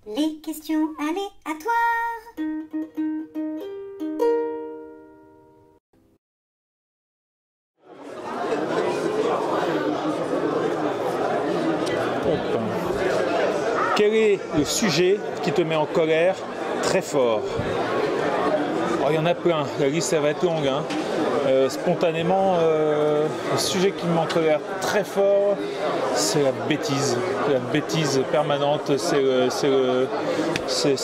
Les questions aléatoires. Quel est le sujet qui te met en colère très fort? Oh, il y en a plein, la liste ça va être longue. Hein. Spontanément, le sujet qui me met en colère très fort, c'est la bêtise. La bêtise permanente, c'est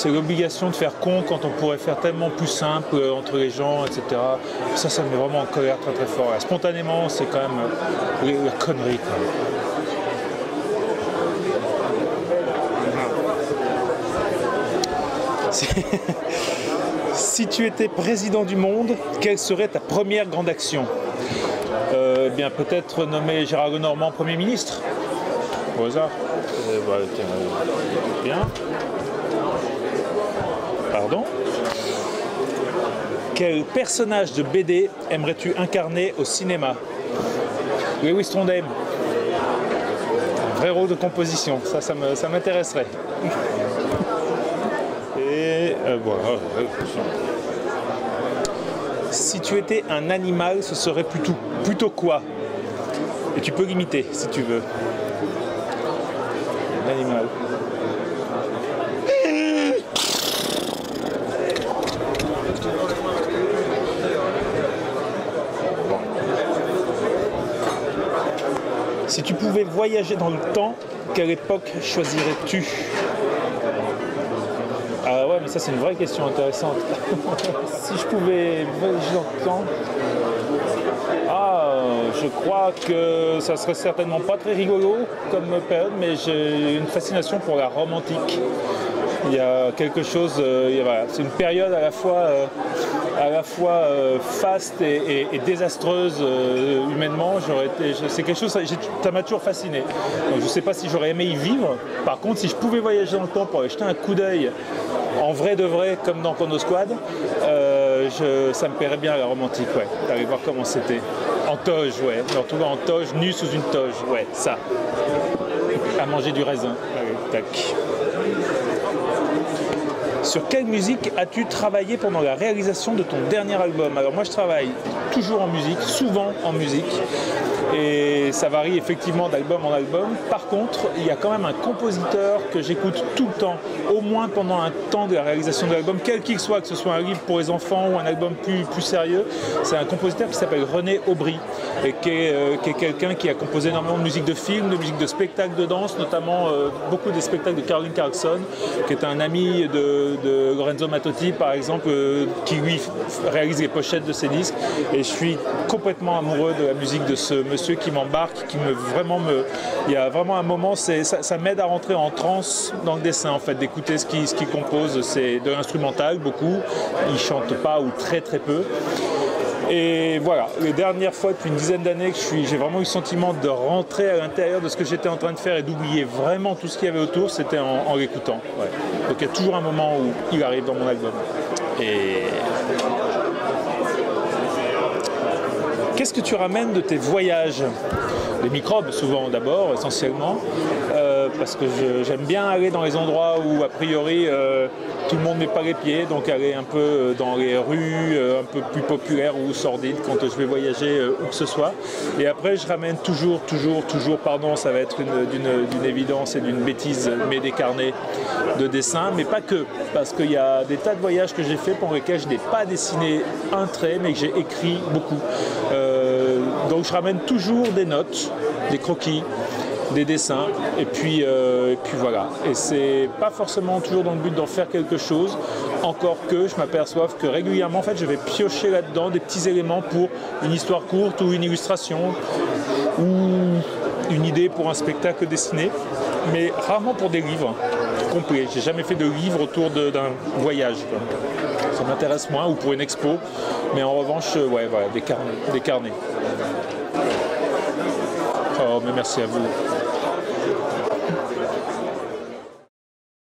l'obligation de faire con quand on pourrait faire tellement plus simple entre les gens, etc. Ça me met vraiment en colère très très fort. Là, spontanément, c'est quand même la connerie. Quoi. Si tu étais président du monde, quelle serait ta première grande action? Eh bien, peut-être nommer Gérard Lenormand Premier ministre. Au hasard. Bien. Pardon. Quel personnage de BD aimerais-tu incarner au cinéma? Lewis Trondheim. Un vrai rôle de composition, ça m'intéresserait. Et voilà. Si tu étais un animal, ce serait plutôt quoi? Et tu peux l'imiter si tu veux. Un animal. Bon. Si tu pouvais voyager dans le temps, quelle époque choisirais-tu? Ah ouais, mais ça c'est une vraie question intéressante. Si je pouvais voyager dans le temps, je crois que ça serait certainement pas très rigolo comme période, mais j'ai une fascination pour la romantique. Il y a quelque chose, voilà, c'est une période à la fois faste et désastreuse humainement. C'est quelque chose, ça m'a toujours fasciné. Donc, je ne sais pas si j'aurais aimé y vivre. Par contre, si je pouvais voyager dans le temps pour aller jeter un coup d'œil en vrai de vrai, comme dans Kono Squad, ça me plairait bien la romantique, ouais, d'aller voir comment c'était. En toge, ouais, me retrouver en toge, nu sous une toge, ouais, ça. À manger du raisin. Allez, tac. Sur quelle musique as-tu travaillé pendant la réalisation de ton dernier album? Alors moi je travaille toujours en musique, souvent en musique, et ça varie effectivement d'album en album. Par contre, il y a quand même un compositeur que j'écoute tout le temps, au moins pendant un temps de la réalisation de l'album, quel qu'il soit, que ce soit un livre pour les enfants ou un album plus sérieux. C'est un compositeur qui s'appelle René Aubry, et qui est quelqu'un qui a composé énormément de musique de film, de musique de spectacle, de danse, notamment beaucoup des spectacles de Caroline Carlson, qui est un ami de Lorenzo Mattotti par exemple, qui lui réalise les pochettes de ses disques, et je suis complètement amoureux de la musique de ce monsieur qui m'embarque, il y a vraiment un moment, ça m'aide à rentrer en transe dans le dessin en fait, d'écouter ce qu'il compose. C'est de l'instrumental beaucoup, il chante pas ou très très peu. Et voilà, les dernières fois, depuis une dizaine d'années, j'ai vraiment eu le sentiment de rentrer à l'intérieur de ce que j'étais en train de faire et d'oublier vraiment tout ce qu'il y avait autour, c'était en l'écoutant. Ouais. Donc il y a toujours un moment où il arrive dans mon album. Et qu'est-ce que tu ramènes de tes voyages? Les microbes, souvent d'abord, essentiellement, parce que j'aime bien aller dans les endroits où, a priori, tout le monde ne met pas les pieds, donc aller un peu dans les rues un peu plus populaires ou sordides quand je vais voyager où que ce soit. Et après, je ramène toujours, pardon, ça va être d'une évidence et d'une bêtise, mais des carnets de dessin, mais pas que, parce qu'il y a des tas de voyages que j'ai fait pour lesquels je n'ai pas dessiné un trait, mais que j'ai écrit beaucoup. Donc je ramène toujours des notes, des croquis, des dessins, et puis voilà. Et c'est pas forcément toujours dans le but d'en faire quelque chose, encore que je m'aperçoive que régulièrement, en fait, je vais piocher là-dedans des petits éléments pour une histoire courte ou une illustration, ou une idée pour un spectacle dessiné, mais rarement pour des livres complets. J'ai jamais fait de livre autour d'un voyage, quoi. Ça m'intéresse moins, ou pour une expo, mais en revanche, ouais, voilà, des carnets. Oh, mais merci à vous.